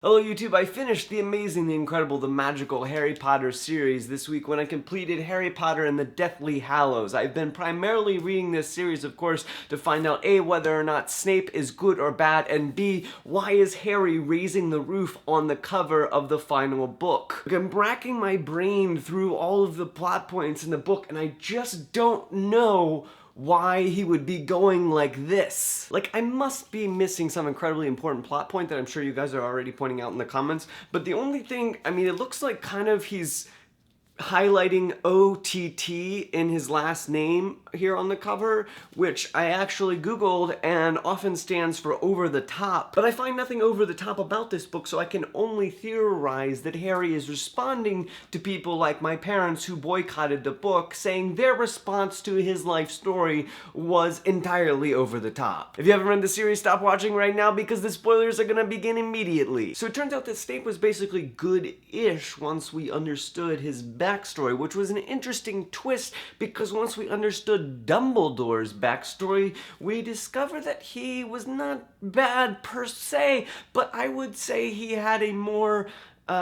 Hello YouTube, I finished the amazing, the incredible, the magical Harry Potter series this week when I completed Harry Potter and the Deathly Hallows. I've been primarily reading this series, of course, to find out A, whether or not Snape is good or bad, and B, why is Harry raising the roof on the cover of the final book? I'm racking my brain through all of the plot points in the book and I just don't know why he would be going like this. Like, I must be missing some incredibly important plot point that I'm sure you guys are already pointing out in the comments, but the only thing, I mean, it looks like kind of he's highlighting OTT in his last name here on the cover, which I actually googled and often stands for over the top. But I find nothing over the top about this book, so I can only theorize that Harry is responding to people like my parents who boycotted the book, saying their response to his life story was entirely over the top. If you haven't read the series, stop watching right now because the spoilers are gonna begin immediately. So it turns out that Snape was basically good-ish once we understood his backstory, which was an interesting twist because once we understood Dumbledore's backstory, we discovered that he was not bad per se, but I would say he had a more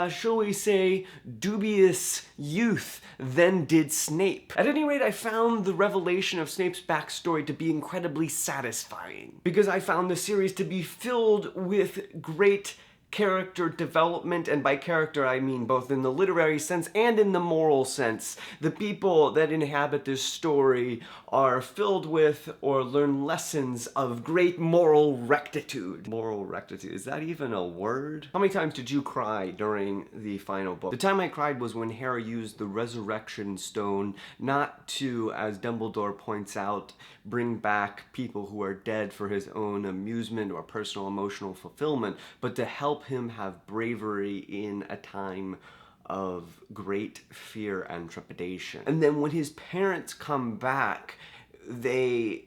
shall we say, dubious youth than did Snape. At any rate, I found the revelation of Snape's backstory to be incredibly satisfying, because I found the series to be filled with great character development, and by character I mean both in the literary sense and in the moral sense. The people that inhabit this story are filled with or learn lessons of great moral rectitude. Moral rectitude, is that even a word? How many times did you cry during the final book? The time I cried was when Harry used the resurrection stone not to, as Dumbledore points out, bring back people who are dead for his own amusement or personal emotional fulfillment, but to help him have bravery in a time of great fear and trepidation. And then when his parents come back, they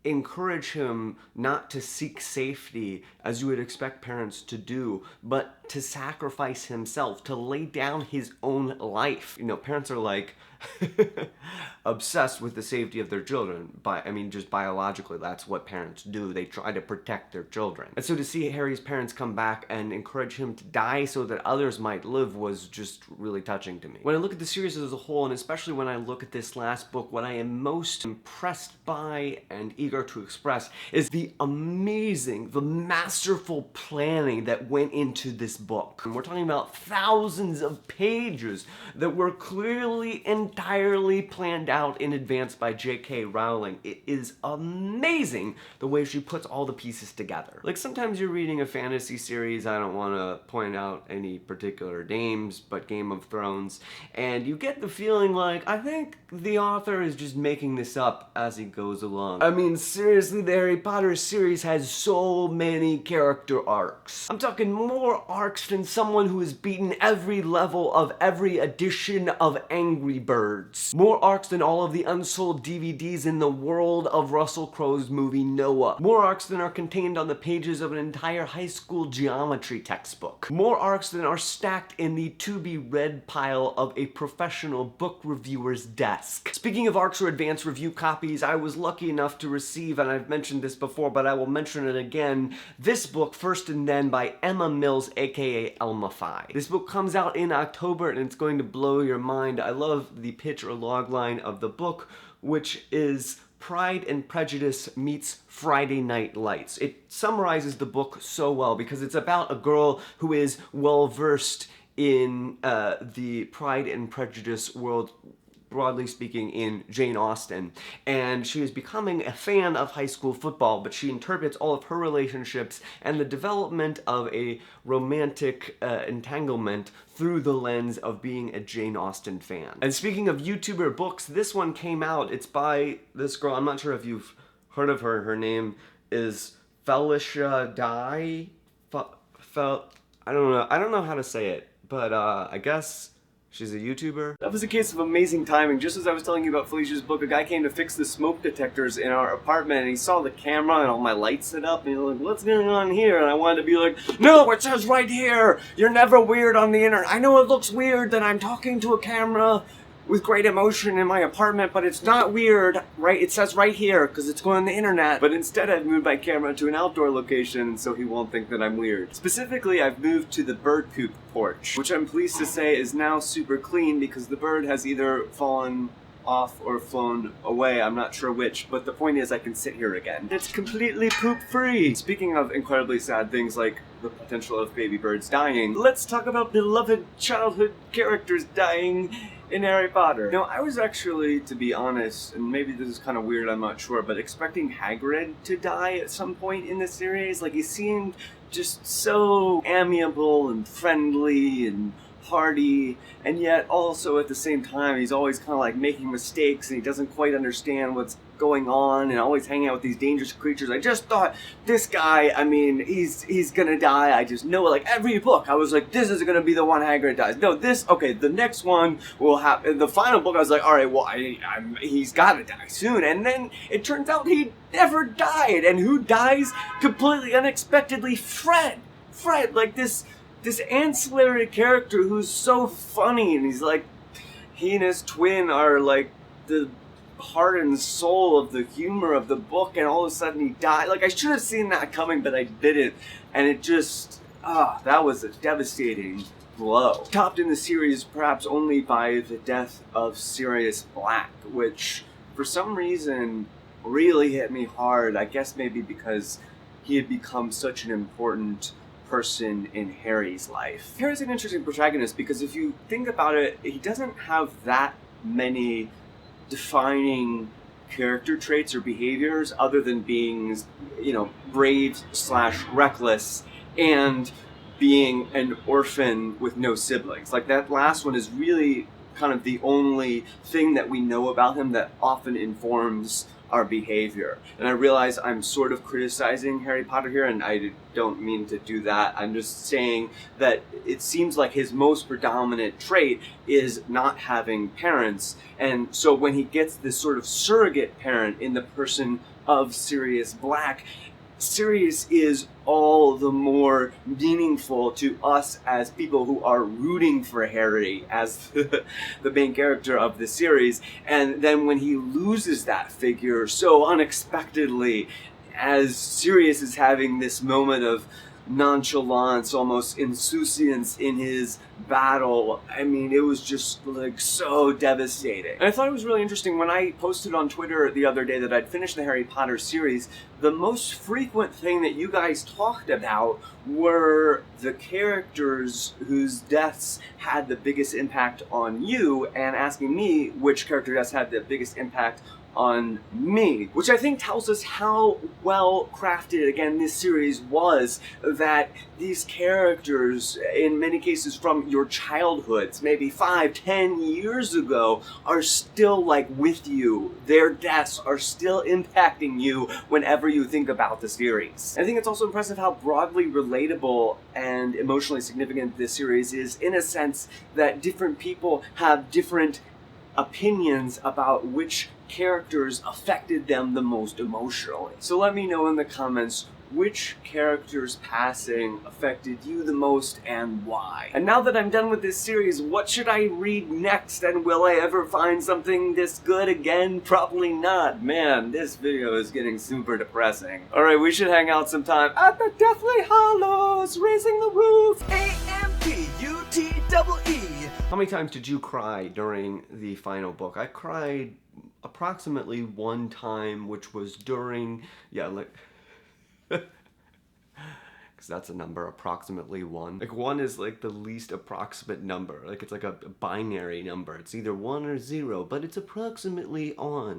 encourage him not to seek safety as you would expect parents to do, but to sacrifice himself, to lay down his own life. You know, parents are like obsessed with the safety of their children. Just biologically, that's what parents do. They try to protect their children. And so to see Harry's parents come back and encourage him to die so that others might live was just really touching to me. When I look at the series as a whole, and especially when I look at this last book, what I am most impressed by and eager to express is the amazing, the masterful planning that went into this book. And we're talking about thousands of pages that were clearly entirely planned out in advance by J.K. Rowling. It is amazing the way she puts all the pieces together. Like, sometimes you're reading a fantasy series, I don't want to point out any particular names, but Game of Thrones, and you get the feeling like, I think the author is just making this up as he goes along. I mean, seriously, the Harry Potter series has so many character arcs. I'm talking more arcs than someone who has beaten every level of every edition of Angry Birds. More arcs than all of the unsold DVDs in the world of Russell Crowe's movie Noah. More arcs than are contained on the pages of an entire high school geometry textbook. More arcs than are stacked in the to-be-read pile of a professional book reviewer's desk. Speaking of arcs or advanced review copies, I was lucky enough to receive, and I've mentioned this before, but I will mention it again, this book, First and Then, by Emma Mills, aka Elmify. This book comes out in October and it's going to blow your mind. I love the pitch or logline of the book, which is Pride and Prejudice meets Friday Night Lights. It summarizes the book so well because it's about a girl who is well-versed in the Pride and Prejudice world, broadly speaking, in Jane Austen, and she is becoming a fan of high school football, but she interprets all of her relationships and the development of a romantic entanglement through the lens of being a Jane Austen fan. And speaking of YouTuber books, this one came out. It's by this girl. I'm not sure if you've heard of her. Her name is Felicia Dye. I don't know how to say it, but I guess she's a YouTuber. That was a case of amazing timing. Just as I was telling you about Felicia's book, a guy came to fix the smoke detectors in our apartment, and he saw the camera and all my lights set up, and he was like, what's going on here? And I wanted to be like, no, it says right here, you're never weird on the internet. I know it looks weird that I'm talking to a camera, with great emotion in my apartment, but it's not weird, right? It says right here, because it's going on the internet. But instead I've moved my camera to an outdoor location so he won't think that I'm weird. Specifically, I've moved to the bird coop porch, which I'm pleased to say is now super clean because the bird has either fallen off or flown away, I'm not sure which, but the point is I can sit here again. It's completely poop-free! Speaking of incredibly sad things like the potential of baby birds dying, let's talk about beloved childhood characters dying in Harry Potter. Now, I was actually, to be honest, and maybe this is kind of weird, I'm not sure, but expecting Hagrid to die at some point in the series. Like, he seemed just so amiable and friendly and hearty, and yet also at the same time he's always kind of like making mistakes and he doesn't quite understand what's going on and always hanging out with these dangerous creatures. I just thought, this guy, I mean, he's gonna die. I just know it. Like every book I was like, this is gonna be the one Hagrid dies. No, this, okay, the next one will happen. The final book I was like, alright, well, he's gotta die soon. And then it turns out he never died. And who dies completely unexpectedly? Fred, like this ancillary character who's so funny, and he's like, he and his twin are like the heart and soul of the humor of the book, and all of a sudden he died. Like, I should have seen that coming, but I didn't, and it just, that was a devastating blow. Topped in the series perhaps only by the death of Sirius Black, which for some reason really hit me hard. I guess maybe because he had become such an important person in Harry's life. Harry's an interesting protagonist because if you think about it, he doesn't have that many defining character traits or behaviors other than being, you know, brave/reckless and being an orphan with no siblings. Like, that last one is really kind of the only thing that we know about him that often informs our behavior. And I realize I'm sort of criticizing Harry Potter here, and I don't mean to do that. I'm just saying that it seems like his most predominant trait is not having parents. And so when he gets this sort of surrogate parent in the person of Sirius Black, Sirius is all the more meaningful to us as people who are rooting for Harry as the main character of the series. And then when he loses that figure so unexpectedly, as Sirius is having this moment of nonchalance, almost insouciance in his battle, I mean, it was just like so devastating. And I thought it was really interesting when I posted on Twitter the other day that I'd finished the Harry Potter series. The most frequent thing that you guys talked about were the characters whose deaths had the biggest impact on you, and asking me which character deaths had the biggest impact on me, which I think tells us how well crafted, again, this series was, that these characters, in many cases from your childhoods, maybe 5-10 years ago, are still like with you. Their deaths are still impacting you whenever you think about the series. I think it's also impressive how broadly relatable and emotionally significant this series is, in a sense that different people have different opinions about which characters affected them the most emotionally. So let me know in the comments which character's passing affected you the most and why. And now that I'm done with this series, what should I read next, and will I ever find something this good again? Probably not. Man, this video is getting super depressing. Alright, we should hang out sometime at the Deathly Hallows, raising the roof. AMPUTEE. How many times did you cry during the final book? I cried approximately one time, which was during, because that's a number, approximately one. Like, one is like the least approximate number. Like, it's like a binary number. It's either 1 or 0, but it's approximately on.